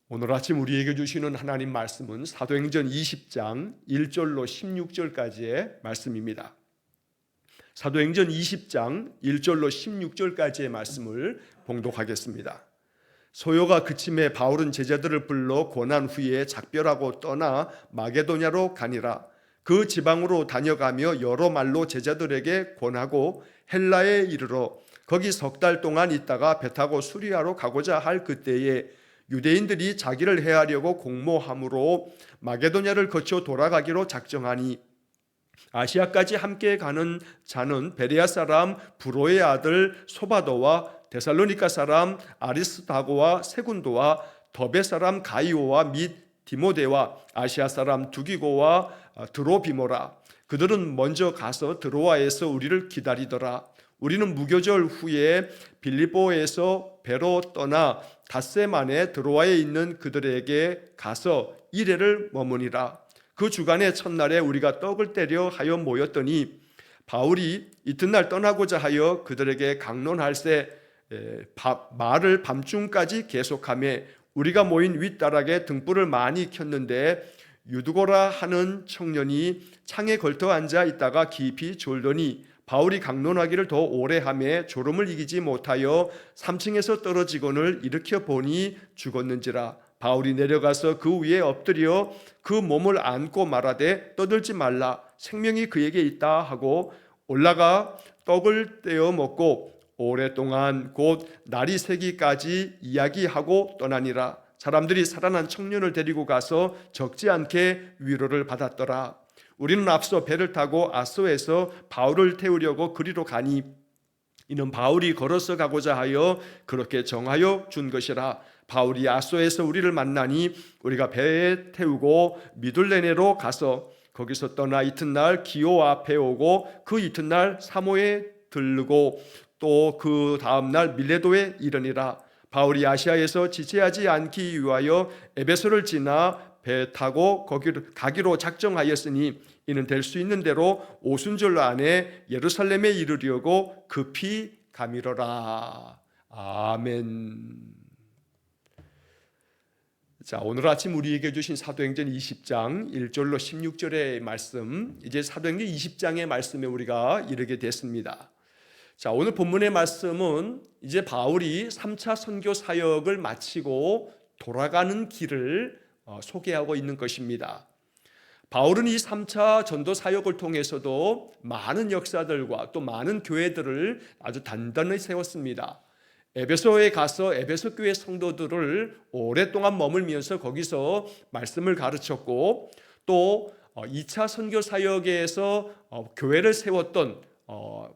오늘 아침 우리에게 주시는 하나님 말씀은 사도행전 20장 1절로 16절까지의 말씀입니다. 사도행전 20장 1절로 16절까지의 말씀을 봉독하겠습니다. 소요가 그침에 바울은 제자들을 불러 고난 후에 작별하고 떠나 마게도냐로 가니라. 그 지방으로 다녀가며 여러 말로 제자들에게 권하고 헬라에 이르러 거기 석 달 동안 있다가 배 타고 수리아로 가고자 할 그때에 유대인들이 자기를 해하려고 공모함으로 마게도냐를 거쳐 돌아가기로 작정하니 아시아까지 함께 가는 자는 베레아 사람 브로의 아들 소바도와 데살로니가 사람 아리스다고와 세군도와 더베 사람 가이오와 및 디모데와 아시아 사람 두기고와 드로비모라. 그들은 먼저 가서 드로아에서 우리를 기다리더라. 우리는 무교절 후에 빌립보에서 배로 떠나 닷새 만에 드로아에 있는 그들에게 가서 이레를 머무니라. 그 주간의 첫날에 우리가 떡을 떼려 하여 모였더니 바울이 이튿날 떠나고자 하여 그들에게 강론할새 말을 밤중까지 계속하며 우리가 모인 윗다락에 등불을 많이 켰는데 유두고라 하는 청년이 창에 걸터 앉아 있다가 깊이 졸더니 바울이 강론하기를 더 오래 하며 졸음을 이기지 못하여 3층에서 떨어지곤을 일으켜 보니 죽었는지라. 바울이 내려가서 그 위에 엎드려 그 몸을 안고 말하되 떠들지 말라, 생명이 그에게 있다 하고 올라가 떡을 떼어 먹고 오랫동안 곧 날이 새기까지 이야기하고 떠나니라. 사람들이 살아난 청년을 데리고 가서 적지 않게 위로를 받았더라. 우리는 앞서 배를 타고 아소에서 바울을 태우려고 그리로 가니 이는 바울이 걸어서 가고자 하여 그렇게 정하여 준 것이라. 바울이 아소에서 우리를 만나니 우리가 배에 태우고 미둘레네로 가서 거기서 떠나 이튿날 기오 앞에 오고 그 이튿날 사모에 들르고 또 그 다음날 밀레도에 이르니라. 바울이 아시아에서 지체하지 않기 위하여 에베소를 지나 배 타고 거기로 가기로 작정하였으니 이는 될 수 있는 대로 오순절 안에 예루살렘에 이르려고 급히 가미러라. 아멘. 자, 오늘 아침 우리에게 주신 사도행전 20장 1절로 16절의 말씀, 이제 사도행전 20장의 말씀에 우리가 이르게 됐습니다. 자, 오늘 본문의 말씀은 이제 바울이 3차 선교 사역을 마치고 돌아가는 길을 소개하고 있는 것입니다. 바울은 이 3차 전도 사역을 통해서도 많은 역사들과 또 많은 교회들을 아주 단단히 세웠습니다. 에베소에 가서 에베소 교회 성도들을 오랫동안 머물면서 거기서 말씀을 가르쳤고 또 2차 선교 사역에서 교회를 세웠던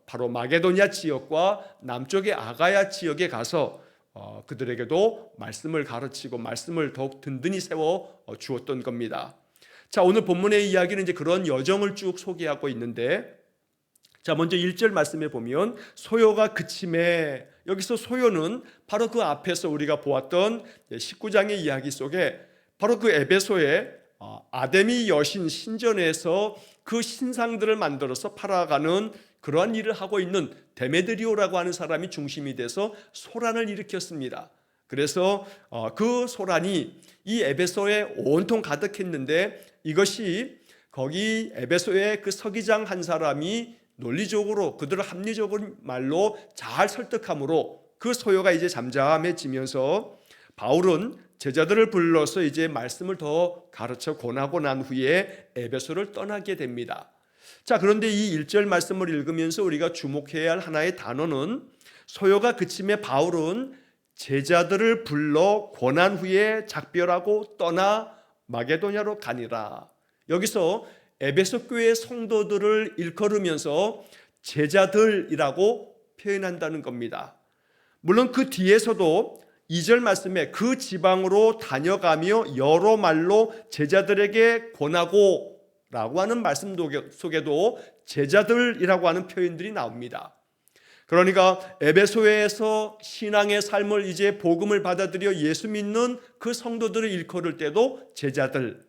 바로 마게도냐 지역과 남쪽의 아가야 지역에 가서 그들에게도 말씀을 가르치고 말씀을 더욱 든든히 세워 주었던 겁니다. 자, 오늘 본문의 이야기는 이제 그런 여정을 쭉 소개하고 있는데, 자, 먼저 1절 말씀에 보면 소요가 그침에, 여기서 소요는 바로 그 앞에서 우리가 보았던 19장의 이야기 속에 바로 그 에베소의 아데미 여신 신전에서 그 신상들을 만들어서 팔아가는 그러한 일을 하고 있는 데메드리오라고 하는 사람이 중심이 돼서 소란을 일으켰습니다. 그래서 그 소란이 이 에베소에 온통 가득했는데 이것이 거기 에베소의 그 서기장 한 사람이 논리적으로 그들을 합리적인 말로 잘 설득함으로 그 소요가 이제 잠잠해지면서 바울은 제자들을 불러서 이제 말씀을 더 가르쳐 권하고 난 후에 에베소를 떠나게 됩니다. 자, 그런데 이 1절 말씀을 읽으면서 우리가 주목해야 할 하나의 단어는 소요가 그침에 바울은 제자들을 불러 권한 후에 작별하고 떠나 마게도냐로 가니라. 여기서 에베소 교회 성도들을 일컬으면서 제자들이라고 표현한다는 겁니다. 물론 그 뒤에서도 2절 말씀에 그 지방으로 다녀가며 여러 말로 제자들에게 권하고 라고 하는 말씀 속에도 제자들이라고 하는 표현들이 나옵니다. 그러니까 에베소에서 신앙의 삶을 이제 복음을 받아들여 예수 믿는 그 성도들을 일컬을 때도 제자들,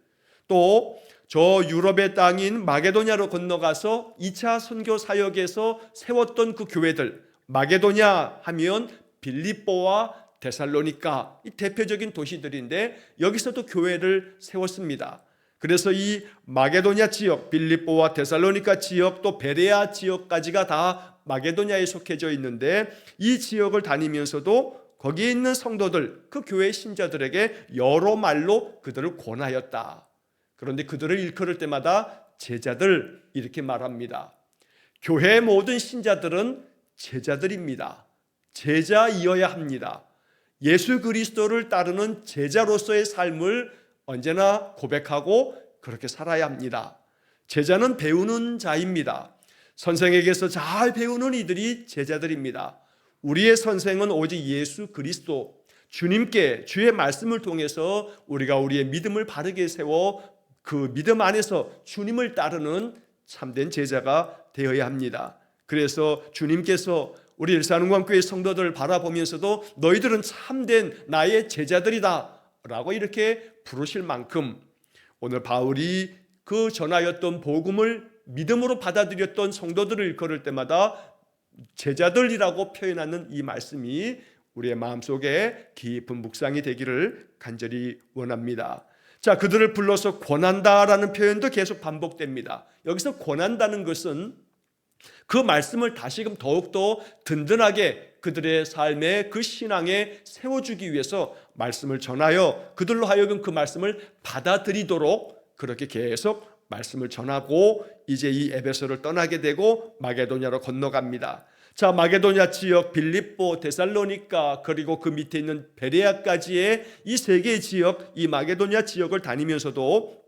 또 저 유럽의 땅인 마게도냐로 건너가서 2차 선교 사역에서 세웠던 그 교회들, 마게도냐 하면 빌립보와 데살로니가 이 대표적인 도시들인데 여기서도 교회를 세웠습니다. 그래서 이 마게도냐 지역, 빌립보와 데살로니가 지역, 또 베레아 지역까지가 다 마게도냐에 속해져 있는데 이 지역을 다니면서도 거기에 있는 성도들, 그 교회 신자들에게 여러 말로 그들을 권하였다. 그런데 그들을 일컬을 때마다 제자들 이렇게 말합니다. 교회의 모든 신자들은 제자들입니다. 제자이어야 합니다. 예수 그리스도를 따르는 제자로서의 삶을 언제나 고백하고 그렇게 살아야 합니다. 제자는 배우는 자입니다. 선생에게서 잘 배우는 이들이 제자들입니다. 우리의 선생은 오직 예수 그리스도, 주님께 주의 말씀을 통해서 우리가 우리의 믿음을 바르게 세워 그 믿음 안에서 주님을 따르는 참된 제자가 되어야 합니다. 그래서 주님께서 우리 일산흥원교회 성도들을 바라보면서도 너희들은 참된 나의 제자들이다 라고 이렇게 부르실 만큼 오늘 바울이 그 전하였던 복음을 믿음으로 받아들였던 성도들을 일컬을 때마다 제자들이라고 표현하는 이 말씀이 우리의 마음속에 깊은 묵상이 되기를 간절히 원합니다. 자, 그들을 불러서 권한다라는 표현도 계속 반복됩니다. 여기서 권한다는 것은 그 말씀을 다시금 더욱더 든든하게 그들의 삶에 그 신앙에 세워주기 위해서 말씀을 전하여 그들로 하여금 그 말씀을 받아들이도록 그렇게 계속 말씀을 전하고 이제 이 에베소를 떠나게 되고 마게도냐로 건너갑니다. 자, 마게도냐 지역, 빌립보, 데살로니가 그리고 그 밑에 있는 베레아까지의 이 세 개의 지역, 이 마게도냐 지역을 다니면서도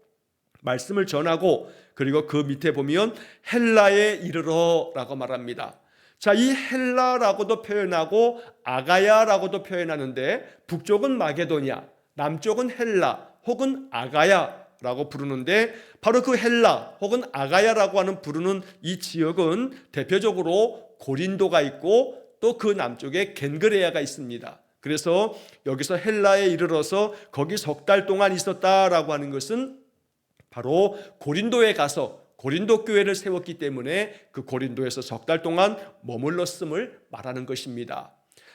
말씀을 전하고 그리고 그 밑에 보면 헬라에 이르러 라고 말합니다. 자, 이 헬라라고도 표현하고 아가야라고도 표현하는데 북쪽은 마게도냐, 남쪽은 헬라 혹은 아가야라고 부르는데 바로 그 헬라 혹은 아가야라고 하는 부르는 이 지역은 대표적으로 고린도가 있고 또 그 남쪽에 겐그레아가 있습니다. 그래서 여기서 헬라에 이르러서 거기 석 달 동안 있었다라고 하는 것은 바로 고린도에 가서 고린도 교회를 세웠기 때문에 그 고린도에서 석 달 동안 머물렀음을 말하는 것입니다.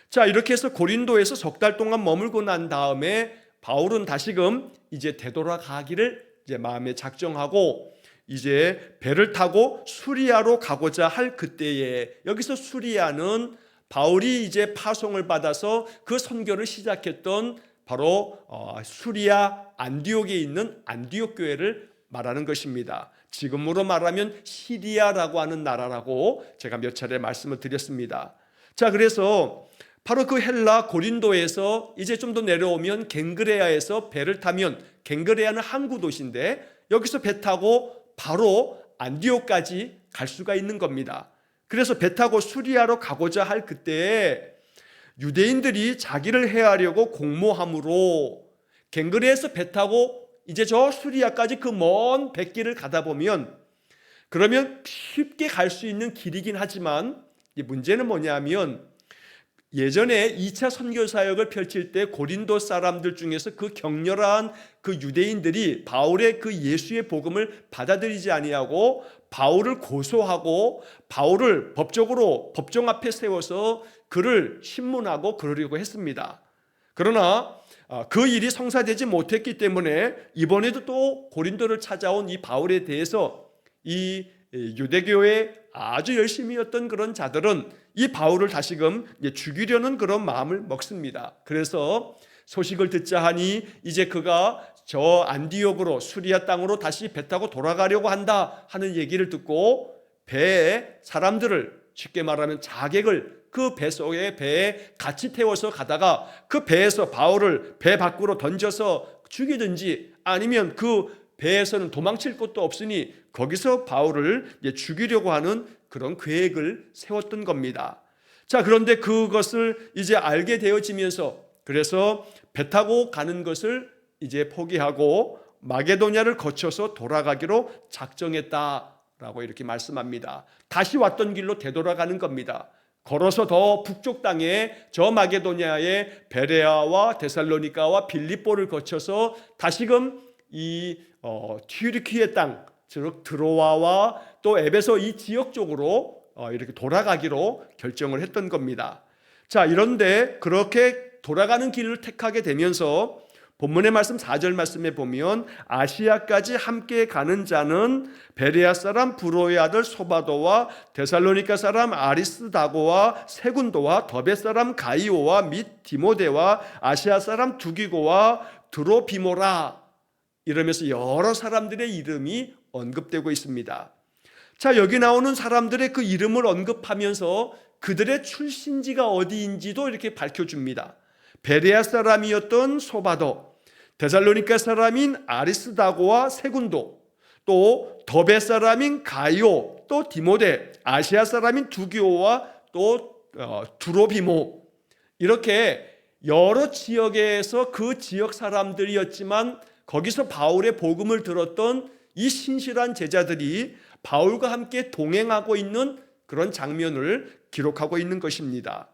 자, 이렇게 해서 고린도에서 석 달 동안 머물고 난 다음에 바울은 다시금 이제 되돌아가기를 이제 마음에 작정하고 이제 배를 타고 수리아로 가고자 할 그때에 여기서 수리아는 바울이 이제 파송을 받아서 그 선교를 시작했던 바로 수리아 안디옥에 있는 안디옥 교회를 말하는 것입니다. 지금으로 말하면 시리아라고 하는 나라라고 제가 몇 차례 말씀을 드렸습니다. 자, 그래서 바로 그 헬라 고린도에서 이제 좀 더 내려오면 겐그레아에서 배를 타면 겐그레아는 항구 도시인데 여기서 배 타고 바로 안디옥까지 갈 수가 있는 겁니다. 그래서 배 타고 수리아로 가고자 할 그때에 유대인들이 자기를 해하려고 공모함으로 겐그레아에서 배 타고 이제 저 수리아까지 그 먼 백길을 가다 보면 그러면 쉽게 갈 수 있는 길이긴 하지만 문제는 뭐냐면 예전에 2차 선교 사역을 펼칠 때 고린도 사람들 중에서 그 격렬한 그 유대인들이 바울의 그 예수의 복음을 받아들이지 아니하고 바울을 고소하고 바울을 법적으로 법정 앞에 세워서 그를 신문하고 그러려고 했습니다. 그러나 그 일이 성사되지 못했기 때문에 이번에도 또 고린도를 찾아온 이 바울에 대해서 이 유대교에 아주 열심히였던 그런 자들은 이 바울을 다시금 죽이려는 그런 마음을 먹습니다. 그래서 소식을 듣자 하니 이제 그가 저 안디옥으로 수리아 땅으로 다시 배 타고 돌아가려고 한다 하는 얘기를 듣고 배에 사람들을 쉽게 말하면 자객을 그 배 속에 배에 같이 태워서 가다가 그 배에서 바울을 배 밖으로 던져서 죽이든지 아니면 그 배에서는 도망칠 곳도 없으니 거기서 바울을 죽이려고 하는 그런 계획을 세웠던 겁니다. 자, 그런데 그것을 이제 알게 되어지면서 그래서 배 타고 가는 것을 이제 포기하고 마게도냐를 거쳐서 돌아가기로 작정했다라고 이렇게 말씀합니다. 다시 왔던 길로 되돌아가는 겁니다. 걸어서 더 북쪽 땅에 저 마게도냐의 베레아와 데살로니가와 빌립보를 거쳐서 다시금 이 튀르키예 땅, 즉 드로아와 또 에베소 이 지역 쪽으로 이렇게 돌아가기로 결정을 했던 겁니다. 자, 이런데 그렇게 돌아가는 길을 택하게 되면서 본문의 말씀 4절 말씀에 보면 아시아까지 함께 가는 자는 베레아 사람 브로의 아들 소바도와 데살로니가 사람 아리스다고와 세군도와 더베 사람 가이오와 및 디모데와 아시아 사람 두기고와 드로비모라, 이러면서 여러 사람들의 이름이 언급되고 있습니다. 자, 여기 나오는 사람들의 그 이름을 언급하면서 그들의 출신지가 어디인지도 이렇게 밝혀줍니다. 베레아 사람이었던 소바도, 데살로니가 사람인 아리스다고와 세군도, 또 더베 사람인 가이오, 또 디모데, 아시아 사람인 두기오와 또 두로비모, 이렇게 여러 지역에서 그 지역 사람들이었지만 거기서 바울의 복음을 들었던 이 신실한 제자들이 바울과 함께 동행하고 있는 그런 장면을 기록하고 있는 것입니다.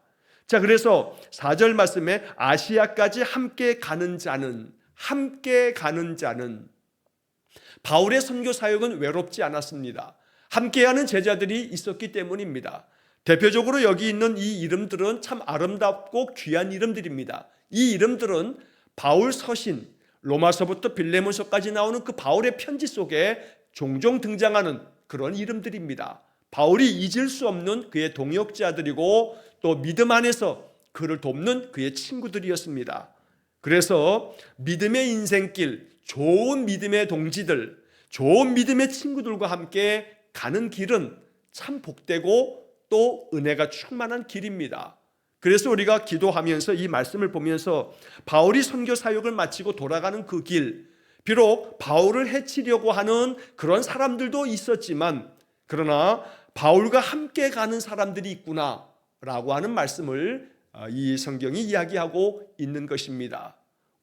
자, 그래서 4절 말씀에 아시아까지 함께 가는 자는, 바울의 선교 사역은 외롭지 않았습니다. 함께하는 제자들이 있었기 때문입니다. 대표적으로 여기 있는 이 이름들은 참 아름답고 귀한 이름들입니다. 이 이름들은 바울 서신, 로마서부터 빌레몬서까지 나오는 그 바울의 편지 속에 종종 등장하는 그런 이름들입니다. 바울이 잊을 수 없는 그의 동역자들이고 또 믿음 안에서 그를 돕는 그의 친구들이었습니다. 그래서 믿음의 인생길, 좋은 믿음의 동지들, 좋은 믿음의 친구들과 함께 가는 길은 참 복되고 또 은혜가 충만한 길입니다. 그래서 우리가 기도하면서 이 말씀을 보면서 바울이 선교 사역을 마치고 돌아가는 그 길, 비록 바울을 해치려고 하는 그런 사람들도 있었지만 그러나 바울과 함께 가는 사람들이 있구나 라고 하는 말씀을 이 성경이 이야기하고 있는 것입니다.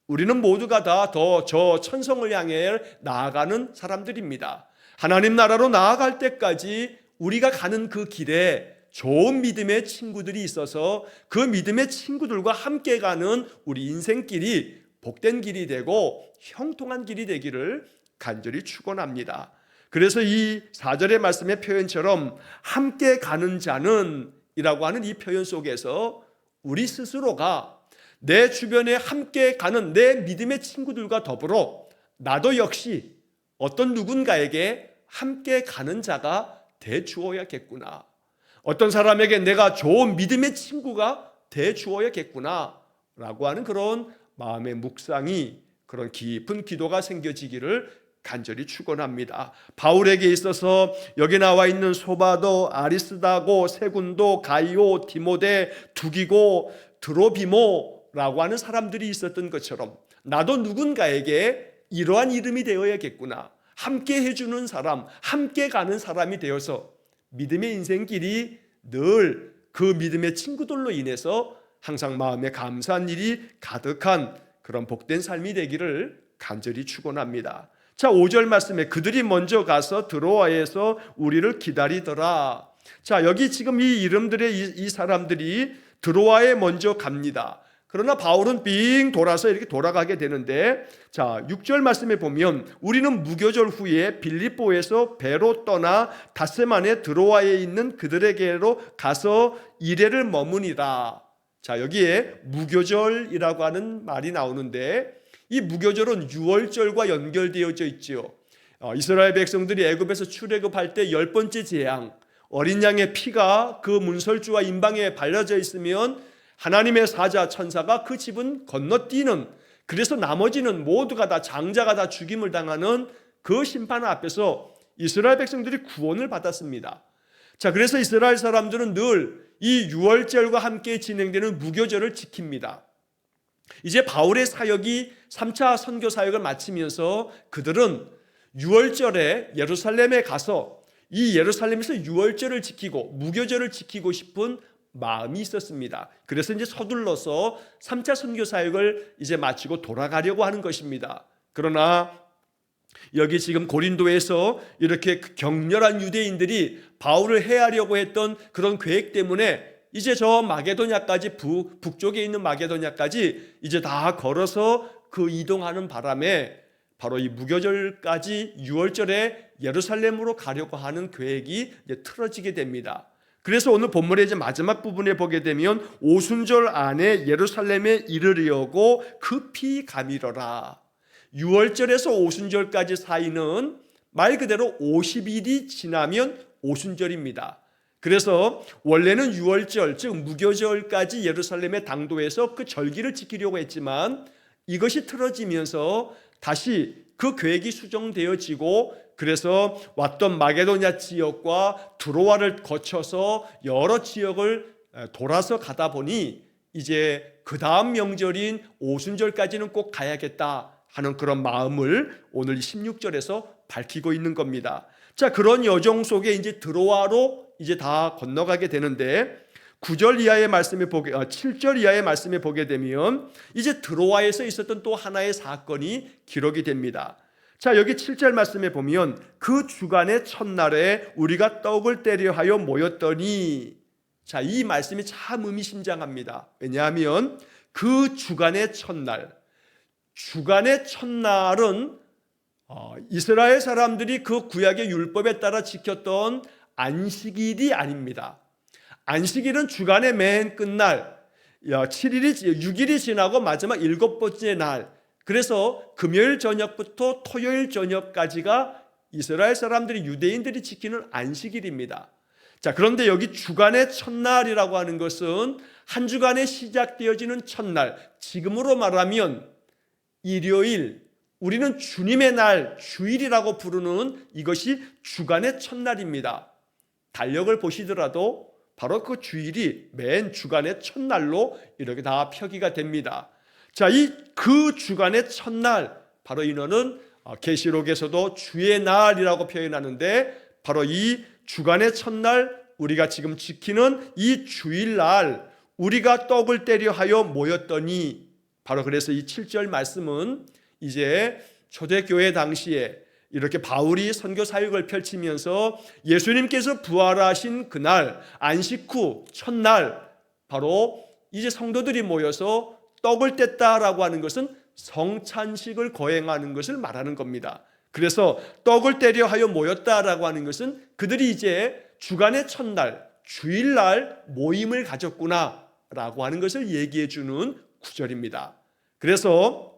우리는 모두가 다 더 저 천성을 향해 나아가는 사람들입니다. 하나님 나라로 나아갈 때까지 우리가 가는 그 길에 좋은 믿음의 친구들이 있어서 그 믿음의 친구들과 함께 가는 우리 인생길이 복된 길이 되고 형통한 길이 되기를 간절히 축원합니다. 그래서 이 4절의 말씀의 표현처럼 함께 가는 자는 이라고 하는 이 표현 속에서 우리 스스로가 내 주변에 함께 가는 내 믿음의 친구들과 더불어 나도 역시 어떤 누군가에게 함께 가는 자가 돼 주어야겠구나. 어떤 사람에게 내가 좋은 믿음의 친구가 돼 주어야겠구나 라고 하는 그런 마음의 묵상이, 그런 깊은 기도가 생겨지기를 간절히 축원합니다. 바울에게 있어서 여기 나와 있는 소바도, 아리스다고, 세군도, 가이오, 디모데, 두기고, 드로비모라고 하는 사람들이 있었던 것처럼 나도 누군가에게 이러한 이름이 되어야겠구나. 함께 해주는 사람, 함께 가는 사람이 되어서 믿음의 인생길이 늘 그 믿음의 친구들로 인해서 항상 마음에 감사한 일이 가득한 그런 복된 삶이 되기를 간절히 축원합니다. 자, 5절 말씀에 그들이 먼저 가서 드로아에서 우리를 기다리더라. 자, 여기 지금 이 이름들의 이 사람들이 드로아에 먼저 갑니다. 그러나 바울은 빙 돌아서 이렇게 돌아가게 되는데, 자, 6절 말씀에 보면 우리는 무교절 후에 빌립보에서 배로 떠나 닷새만에 드로아에 있는 그들에게로 가서 이레를 머무니라. 자, 여기에 무교절이라고 하는 말이 나오는데 이 무교절은 유월절과 연결되어져 있죠. 이스라엘 백성들이 애굽에서 출애굽할 때 10번째 재앙, 어린 양의 피가 그 문설주와 임방에 발라져 있으면 하나님의 사자 천사가 그 집은 건너뛰는, 그래서 나머지는 모두가 다 장자가 다 죽임을 당하는 그 심판 앞에서 이스라엘 백성들이 구원을 받았습니다. 자, 그래서 이스라엘 사람들은 늘 이 유월절과 함께 진행되는 무교절을 지킵니다. 이제 바울의 사역이 3차 선교 사역을 마치면서 그들은 유월절에 예루살렘에 가서 이 예루살렘에서 유월절을 지키고 무교절을 지키고 싶은 마음이 있었습니다. 그래서 이제 서둘러서 3차 선교 사역을 이제 마치고 돌아가려고 하는 것입니다. 그러나 여기 지금 고린도에서 이렇게 격렬한 유대인들이 바울을 해하려고 했던 그런 계획 때문에 이제 저 마게도냐까지 북쪽에 있는 마게도냐까지 이제 다 걸어서 그 이동하는 바람에 바로 이 무교절까지 6월절에 예루살렘으로 가려고 하는 계획이 이제 틀어지게 됩니다. 그래서 오늘 본문의 이제 마지막 부분에 보게 되면 오순절 안에 예루살렘에 이르려고 급히 가미러라. 6월절에서 오순절까지 사이는 말 그대로 50일이 지나면 오순절입니다. 그래서 원래는 6월절 즉 무교절까지 예루살렘의 당도에서 그 절기를 지키려고 했지만 이것이 틀어지면서 다시 그 계획이 수정되어지고 그래서 왔던 마게도냐 지역과 드로아를 거쳐서 여러 지역을 돌아서 가다 보니 이제 그 다음 명절인 오순절까지는 꼭 가야겠다 하는 그런 마음을 오늘 16절에서 밝히고 있는 겁니다. 자, 그런 여정 속에 이제 드로아로 이제 다 건너가게 되는데 9절 이하의 말씀에 7절 이하의 말씀에 보게 되면 이제 드로아에서 있었던 또 하나의 사건이 기록이 됩니다. 자, 여기 7절 말씀에 보면 그 주간의 첫날에 우리가 떡을 떼려 하여 모였더니, 자, 이 말씀이 참 의미심장합니다. 왜냐하면 그 주간의 첫날, 주간의 첫날은 이스라엘 사람들이 그 구약의 율법에 따라 지켰던 안식일이 아닙니다. 안식일은 주간의 맨 끝날 6일이 지나고 마지막 7번째 날, 그래서 금요일 저녁부터 토요일 저녁까지가 이스라엘 사람들이 유대인들이 지키는 안식일입니다. 자, 그런데 여기 주간의 첫날이라고 하는 것은 한 주간에 시작되어지는 첫날, 지금으로 말하면 일요일, 우리는 주님의 날, 주일이라고 부르는 이것이 주간의 첫날입니다. 달력을 보시더라도 바로 그 주일이 맨 주간의 첫날로 이렇게 다 표기가 됩니다. 자, 그 주간의 첫날, 바로 이너는 계시록에서도 주의 날이라고 표현하는데 바로 이 주간의 첫날, 우리가 지금 지키는 이 주일날 우리가 떡을 떼려 하여 모였더니, 바로 그래서 이 7절 말씀은 이제 초대교회 당시에 이렇게 바울이 선교 사역을 펼치면서 예수님께서 부활하신 그날 안식 후 첫날, 바로 이제 성도들이 모여서 떡을 뗐다라고 하는 것은 성찬식을 거행하는 것을 말하는 겁니다. 그래서 떡을 떼려 하여 모였다라고 하는 것은 그들이 이제 주간의 첫날, 주일날 모임을 가졌구나라고 하는 것을 얘기해 주는 구절입니다. 그래서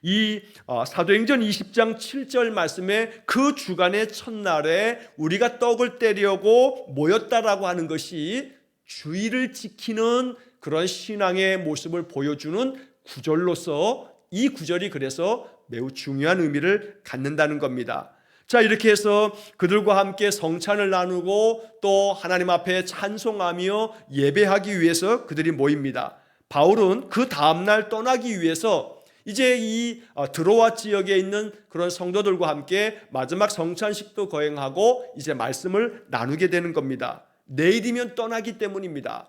이 사도행전 20장 7절 말씀에 그 주간의 첫날에 우리가 떡을 떼려고 모였다라고 하는 것이 주일을 지키는 그런 신앙의 모습을 보여주는 구절로서 이 구절이 그래서 매우 중요한 의미를 갖는다는 겁니다. 자, 이렇게 해서 그들과 함께 성찬을 나누고 또 하나님 앞에 찬송하며 예배하기 위해서 그들이 모입니다. 바울은 그 다음날 떠나기 위해서 이제 이 드로아 지역에 있는 그런 성도들과 함께 마지막 성찬식도 거행하고 이제 말씀을 나누게 되는 겁니다. 내일이면 떠나기 때문입니다.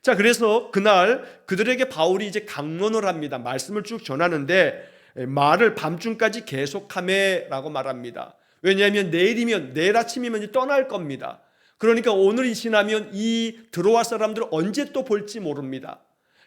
자, 그래서 그날 그들에게 바울이 이제 강론을 합니다. 말씀을 쭉 전하는데 말을 밤중까지 계속하매라고 말합니다. 왜냐하면 내일 아침이면 이제 떠날 겁니다. 그러니까 오늘이 지나면 이 드로아 사람들을 언제 또 볼지 모릅니다.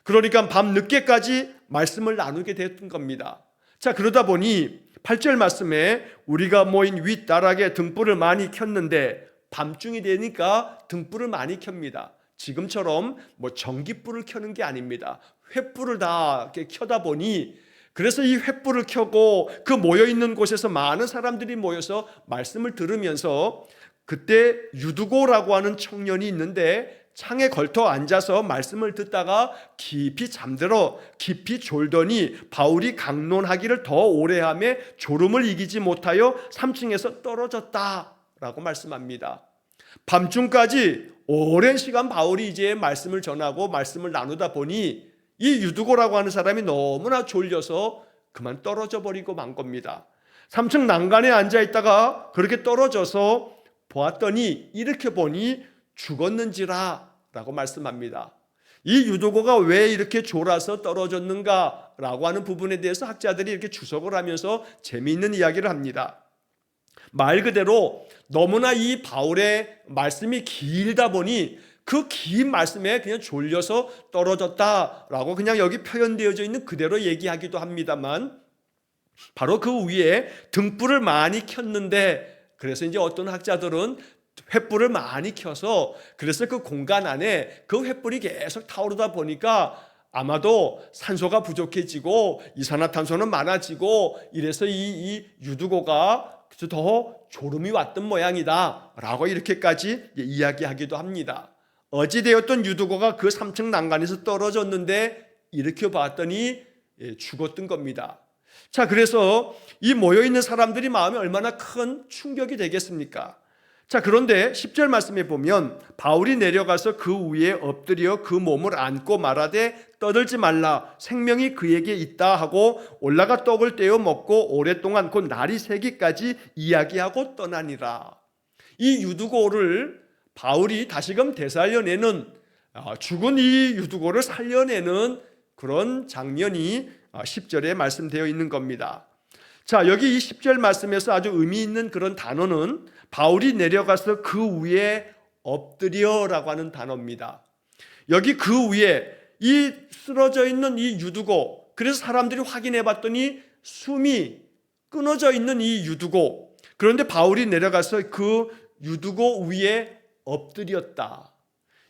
그러니까 밤 늦게까지 말씀을 나누게 됐던 겁니다. 자, 그러다 보니 8절 말씀에 우리가 모인 윗다락에 등불을 많이 켰는데, 밤중이 되니까 등불을 많이 켭니다. 지금처럼 전기불을 켜는 게 아닙니다. 횃불을 다 이렇게 켜다 보니, 그래서 이 횃불을 켜고 그 모여있는 곳에서 많은 사람들이 모여서 말씀을 들으면서, 그때 유두고라고 하는 청년이 있는데 창에 걸터 앉아서 말씀을 듣다가 깊이 잠들어 깊이 졸더니 바울이 강론하기를 더 오래 하며 졸음을 이기지 못하여 3층에서 떨어졌다라고 말씀합니다. 밤중까지 오랜 시간 바울이 이제 말씀을 전하고 말씀을 나누다 보니 이 유두고라고 하는 사람이 너무나 졸려서 그만 떨어져 버리고 만 겁니다. 3층 난간에 앉아 있다가 그렇게 떨어져서 보았더니 이렇게 보니 죽었는지라 라고 말씀합니다. 이 유도고가 왜 이렇게 졸아서 떨어졌는가 라고 하는 부분에 대해서 학자들이 이렇게 주석을 하면서 재미있는 이야기를 합니다. 말 그대로 너무나 이 바울의 말씀이 길다 보니 그 긴 말씀에 그냥 졸려서 떨어졌다라고 그냥 여기 표현되어져 있는 그대로 얘기하기도 합니다만, 바로 그 위에 등불을 많이 켰는데, 그래서 이제 어떤 학자들은 횃불을 많이 켜서 그래서 그 공간 안에 그 횃불이 계속 타오르다 보니까 아마도 산소가 부족해지고 이산화탄소는 많아지고 이래서 이 유두고가 더 졸음이 왔던 모양이다 라고 이렇게까지 이야기하기도 합니다. 어찌되었던 유두고가 그 3층 난간에서 떨어졌는데 일으켜 봤더니 죽었던 겁니다. 자, 그래서 이 모여있는 사람들이 마음에 얼마나 큰 충격이 되겠습니까? 자, 그런데 10절 말씀에 보면 바울이 내려가서 그 위에 엎드려 그 몸을 안고 말하되 떠들지 말라 생명이 그에게 있다 하고 올라가 떡을 떼어 먹고 오랫동안 곧 날이 새기까지 이야기하고 떠나니라. 이 유두고를 바울이 다시금 되살려내는, 죽은 이 유두고를 살려내는 그런 장면이 10절에 말씀되어 있는 겁니다. 자, 여기 이 10절 말씀에서 아주 의미 있는 그런 단어는 바울이 내려가서 그 위에 엎드려라고 하는 단어입니다. 여기 그 위에 이 쓰러져 있는 이 유두고, 그래서 사람들이 확인해 봤더니 숨이 끊어져 있는 이 유두고, 그런데 바울이 내려가서 그 유두고 위에 엎드렸다.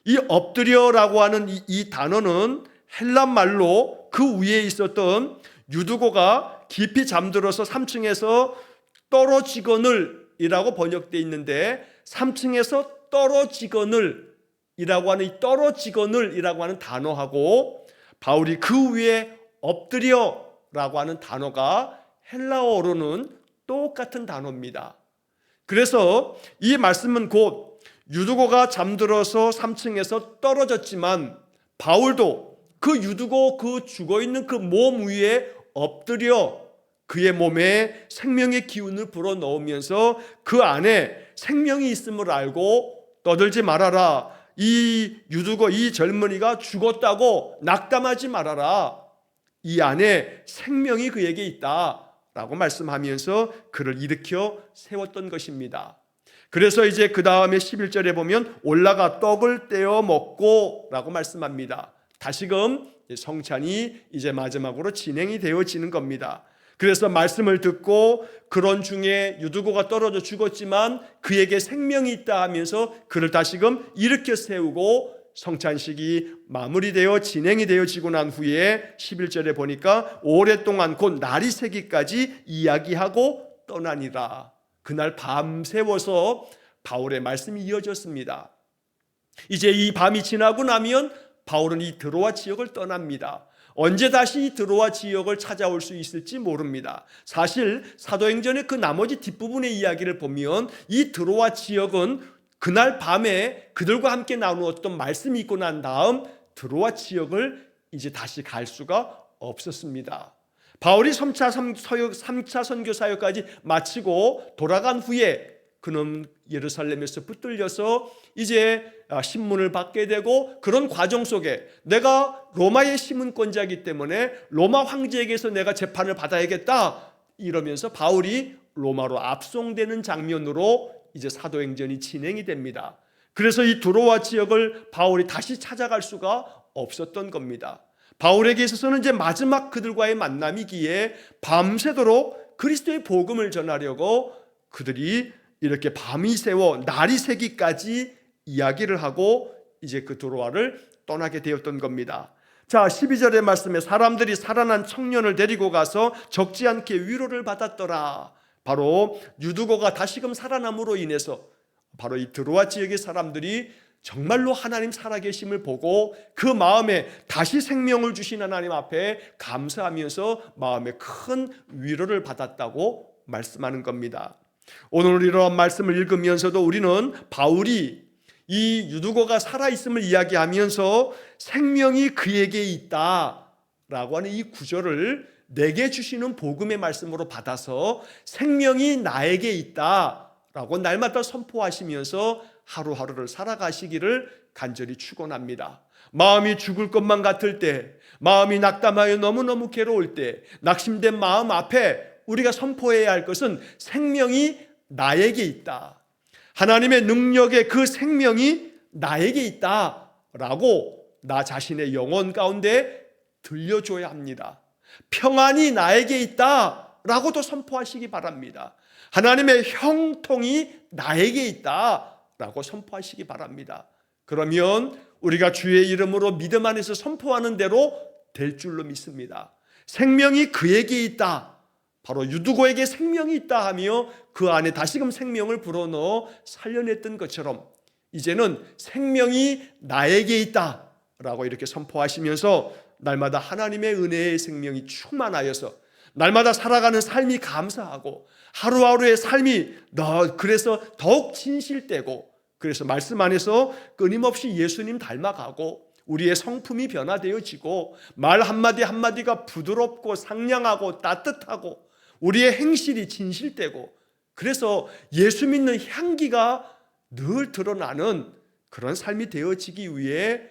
이 엎드려라고 하는 이 단어는 헬란 말로 그 위에 있었던 유두고가 깊이 잠들어서 3층에서 떨어지거늘 이라고 번역되어 있는데 3층에서 떨어지거늘 이라고 하는 이 떨어지거늘 이라고 하는 단어하고 바울이 그 위에 엎드려 라고 하는 단어가 헬라어로는 똑같은 단어입니다. 그래서 이 말씀은 곧 유두고가 잠들어서 3층에서 떨어졌지만 바울도 그 유두고 그 죽어있는 그 몸 위에 엎드려 그의 몸에 생명의 기운을 불어넣으면서 그 안에 생명이 있음을 알고 떠들지 말아라. 이 유두고 이 젊은이가 죽었다고 낙담하지 말아라. 이 안에 생명이 그에게 있다 라고 말씀하면서 그를 일으켜 세웠던 것입니다. 그래서 이제 그 다음에 11절에 보면 올라가 떡을 떼어 먹고 라고 말씀합니다. 다시금 성찬이 이제 마지막으로 진행이 되어지는 겁니다. 그래서 말씀을 듣고 그런 중에 유두고가 떨어져 죽었지만 그에게 생명이 있다 하면서 그를 다시금 일으켜 세우고 성찬식이 마무리되어 진행이 되어지고 난 후에 11절에 보니까 오랫동안 곧 날이 새기까지 이야기하고 떠나니라. 그날 밤새워서 바울의 말씀이 이어졌습니다. 이제 이 밤이 지나고 나면 바울은 이 드로아 지역을 떠납니다. 언제 다시 이 드로아 지역을 찾아올 수 있을지 모릅니다. 사실 사도행전의 그 나머지 뒷부분의 이야기를 보면 이 드로아 지역은 그날 밤에 그들과 함께 나누었던 말씀이 있고 난 다음 드로아 지역을 이제 다시 갈 수가 없었습니다. 바울이 3차 선교 사역까지 마치고 돌아간 후에 그는 예루살렘에서 붙들려서 이제 신문을 받게 되고 그런 과정 속에 내가 로마의 시민권자이기 때문에 로마 황제에게서 내가 재판을 받아야겠다 이러면서 바울이 로마로 압송되는 장면으로 이제 사도행전이 진행이 됩니다. 그래서 이 드로아 지역을 바울이 다시 찾아갈 수가 없었던 겁니다. 바울에게 있어서는 이제 마지막 그들과의 만남이기에 밤새도록 그리스도의 복음을 전하려고 그들이 이렇게 밤이 새워 날이 새기까지 이야기를 하고 이제 그 드로아를 떠나게 되었던 겁니다. 자, 12절의 말씀에 사람들이 살아난 청년을 데리고 가서 적지 않게 위로를 받았더라. 바로 유두고가 다시금 살아남으로 인해서 바로 이 드로아 지역의 사람들이 정말로 하나님 살아계심을 보고 그 마음에 다시 생명을 주신 하나님 앞에 감사하면서 마음에 큰 위로를 받았다고 말씀하는 겁니다. 오늘 이런 말씀을 읽으면서도 우리는 바울이 이 유두고가 살아있음을 이야기하면서 생명이 그에게 있다라고 하는 이 구절을 내게 주시는 복음의 말씀으로 받아서 생명이 나에게 있다라고 날마다 선포하시면서 하루하루를 살아가시기를 간절히 축원합니다. 마음이 죽을 것만 같을 때, 마음이 낙담하여 너무너무 괴로울 때, 낙심된 마음 앞에 우리가 선포해야 할 것은 생명이 나에게 있다. 하나님의 능력의 그 생명이 나에게 있다라고 나 자신의 영혼 가운데 들려줘야 합니다. 평안이 나에게 있다라고도 선포하시기 바랍니다. 하나님의 형통이 나에게 있다라고 라고 선포하시기 바랍니다. 그러면 우리가 주의 이름으로 믿음 안에서 선포하는 대로 될 줄로 믿습니다. 생명이 그에게 있다, 바로 유두고에게 생명이 있다 하며 그 안에 다시금 생명을 불어넣어 살려냈던 것처럼 이제는 생명이 나에게 있다 라고 이렇게 선포하시면서 날마다 하나님의 은혜의 생명이 충만하여서 날마다 살아가는 삶이 감사하고 하루하루의 삶이 그래서 더욱 진실되고, 그래서 말씀 안에서 끊임없이 예수님 닮아가고 우리의 성품이 변화되어지고 말 한마디 한마디가 부드럽고 상냥하고 따뜻하고 우리의 행실이 진실되고, 그래서 예수 믿는 향기가 늘 드러나는 그런 삶이 되어지기 위해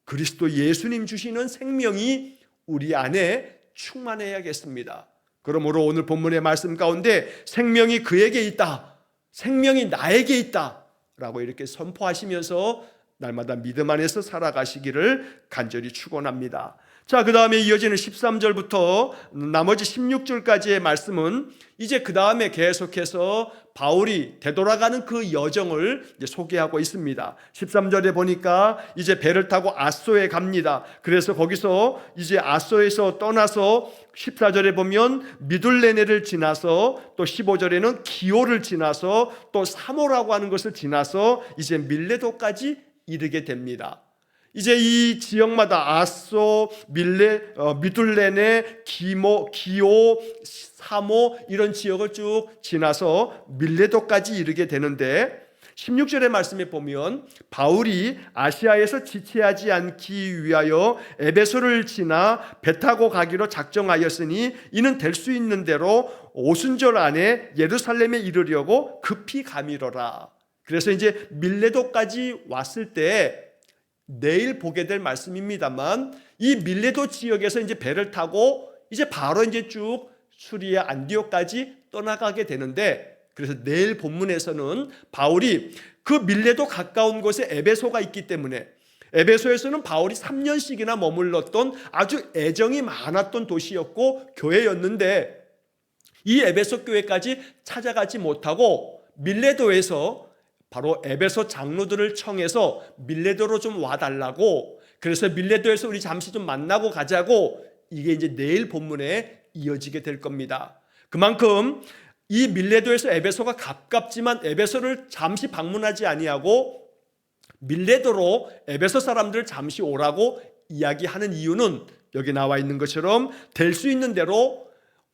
그리스도 예수님 주시는 생명이 우리 안에 충만해야겠습니다. 그러므로 오늘 본문의 말씀 가운데 생명이 그에게 있다, 생명이 나에게 있다 라고 이렇게 선포하시면서 날마다 믿음 안에서 살아가시기를 간절히 축원합니다. 자, 그 다음에 이어지는 13절부터 나머지 16절까지의 말씀은 이제 그 다음에 계속해서 바울이 되돌아가는 그 여정을 소개하고 있습니다. 13절에 보니까 이제 배를 타고 아소에 갑니다. 그래서 거기서 이제 아소에서 떠나서 14절에 보면 미둘레네를 지나서 또 15절에는 기오를 지나서 또 사모라고 하는 것을 지나서 이제 밀레도까지 이르게 됩니다. 이제 이 지역마다 아소, 미둘레네, 기오, 사모 이런 지역을 쭉 지나서 밀레도까지 이르게 되는데 16절의 말씀에 보면 바울이 아시아에서 지체하지 않기 위하여 에베소를 지나 배 타고 가기로 작정하였으니 이는 될 수 있는 대로 오순절 안에 예루살렘에 이르려고 급히 가미러라. 그래서 이제 밀레도까지 왔을 때 내일 보게 될 말씀입니다만 이 밀레도 지역에서 이제 배를 타고 이제 바로 이제 쭉 수리아 안디옥까지 떠나가게 되는데, 그래서 내일 본문에서는 바울이 그 밀레도 가까운 곳에 에베소가 있기 때문에 에베소에서는 바울이 3년씩이나 머물렀던 아주 애정이 많았던 도시였고 교회였는데 이 에베소 교회까지 찾아가지 못하고 밀레도에서 바로 에베소 장로들을 청해서 밀레도로 좀 와달라고, 그래서 밀레도에서 우리 잠시 좀 만나고 가자고, 이게 이제 내일 본문에 이어지게 될 겁니다. 그만큼 이 밀레도에서 에베소가 가깝지만 에베소를 잠시 방문하지 아니하고 밀레도로 에베소 사람들을 잠시 오라고 이야기하는 이유는 여기 나와 있는 것처럼 될 수 있는 대로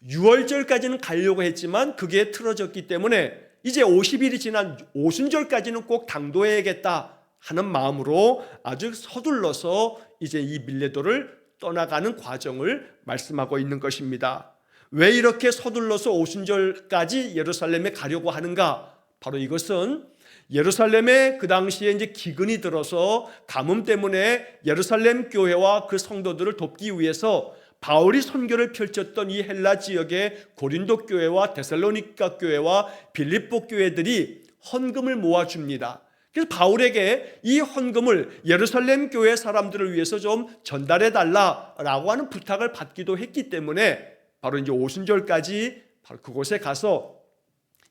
6월절까지는 가려고 했지만 그게 틀어졌기 때문에 이제 50일이 지난 오순절까지는 꼭 당도해야겠다 하는 마음으로 아주 서둘러서 이제 이 밀레도를 떠나가는 과정을 말씀하고 있는 것입니다. 왜 이렇게 서둘러서 오순절까지 예루살렘에 가려고 하는가? 바로 이것은 예루살렘에 그 당시에 이제 기근이 들어서 가뭄 때문에 예루살렘 교회와 그 성도들을 돕기 위해서 바울이 선교를 펼쳤던 이 헬라 지역의 고린도 교회와 데살로니가 교회와 빌립보 교회들이 헌금을 모아줍니다. 그래서 바울에게 이 헌금을 예루살렘 교회 사람들을 위해서 좀 전달해 달라라고 하는 부탁을 받기도 했기 때문에 바로 이제 오순절까지 바로 그곳에 가서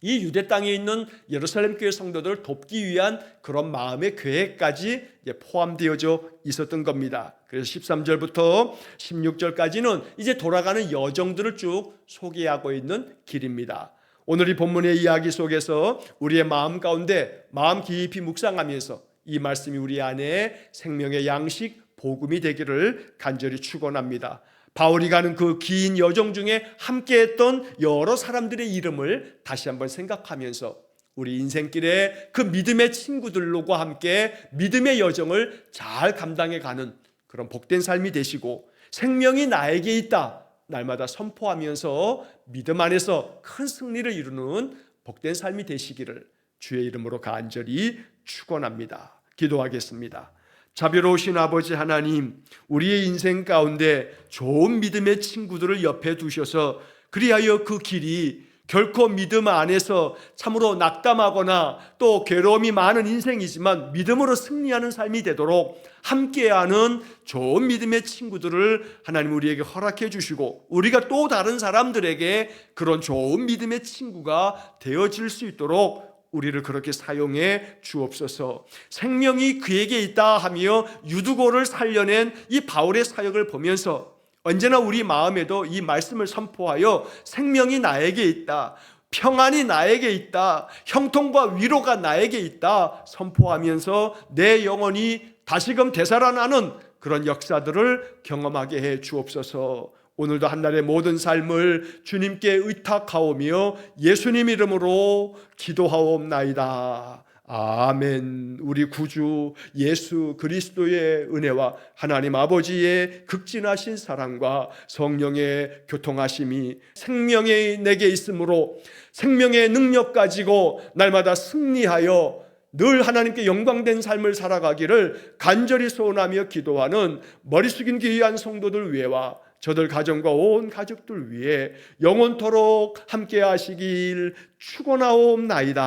이 유대 땅에 있는 예루살렘 교회 성도들을 돕기 위한 그런 마음의 계획까지 포함되어져 있었던 겁니다. 그래서 13절부터 16절까지는 이제 돌아가는 여정들을 쭉 소개하고 있는 길입니다. 오늘 이 본문의 이야기 속에서 우리의 마음 가운데 마음 깊이 묵상하면서 이 말씀이 우리 안에 생명의 양식, 복음이 되기를 간절히 축원합니다. 바울이 가는 그 긴 여정 중에 함께했던 여러 사람들의 이름을 다시 한번 생각하면서 우리 인생길에 그 믿음의 친구들과 함께 믿음의 여정을 잘 감당해가는 그런 복된 삶이 되시고, 생명이 나에게 있다 날마다 선포하면서 믿음 안에서 큰 승리를 이루는 복된 삶이 되시기를 주의 이름으로 간절히 축원합니다. 기도하겠습니다. 자비로우신 아버지 하나님, 우리의 인생 가운데 좋은 믿음의 친구들을 옆에 두셔서 그리하여 그 길이 결코 믿음 안에서 참으로 낙담하거나 또 괴로움이 많은 인생이지만 믿음으로 승리하는 삶이 되도록 함께하는 좋은 믿음의 친구들을 하나님 우리에게 허락해 주시고, 우리가 또 다른 사람들에게 그런 좋은 믿음의 친구가 되어질 수 있도록 우리를 그렇게 사용해 주옵소서. 생명이 그에게 있다 하며 유두고를 살려낸 이 바울의 사역을 보면서 언제나 우리 마음에도 이 말씀을 선포하여 생명이 나에게 있다, 평안이 나에게 있다, 형통과 위로가 나에게 있다 선포하면서 내 영혼이 다시금 되살아나는 그런 역사들을 경험하게 해 주옵소서. 오늘도 한날의 모든 삶을 주님께 의탁하오며 예수님 이름으로 기도하옵나이다. 아멘. 우리 구주 예수 그리스도의 은혜와 하나님 아버지의 극진하신 사랑과 성령의 교통하심이 생명이 내게 있으므로 생명의 능력 가지고 날마다 승리하여 늘 하나님께 영광된 삶을 살아가기를 간절히 소원하며 기도하는 머리 숙인 귀한 성도들 위해와 저들 가정과 온 가족들 위해 영원토록 함께 하시길 축원하옵나이다.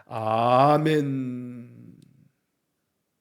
아멘.